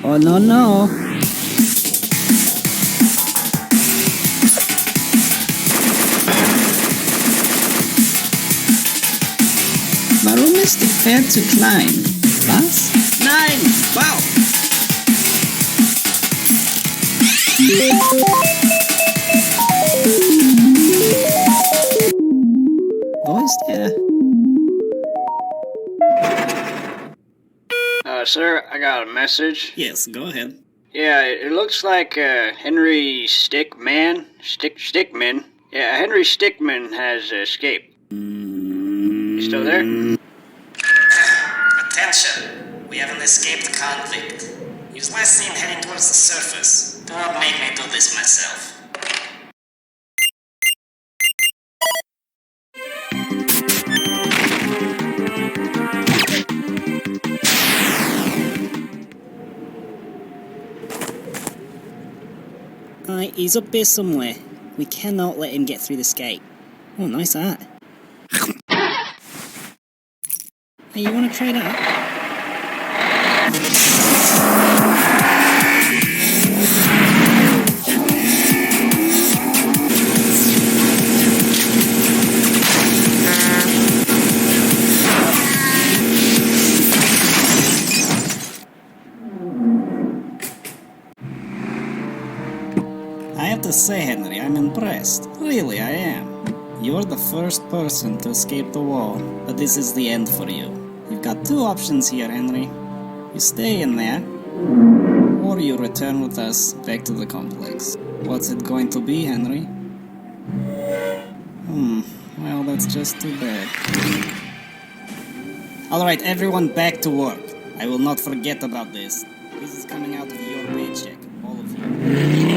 Oh no no. Warum ist die Pferd zu klein? Was? Nein! Wow! Wo ist er? Sir, I got a message. Yes, go ahead. Yeah, it looks like Henry Stickman. Yeah, Henry Stickman has escaped. You still there? Attention! We have an escaped convict. He was last seen heading towards the surface. Do not make me do this myself. He's up here somewhere. We cannot let him get through this gate. Oh, nice art. Hey, you wanna try that? I have to say, Henry, I'm impressed. Really, I am. You're the first person to escape the wall, but this is the end for you. You've got two options here, Henry. You stay in there, or you return with us back to the complex. What's it going to be, Henry? Well, that's just too bad. Alright, everyone back to work. I will not forget about this. This is coming out of your paycheck, all of you.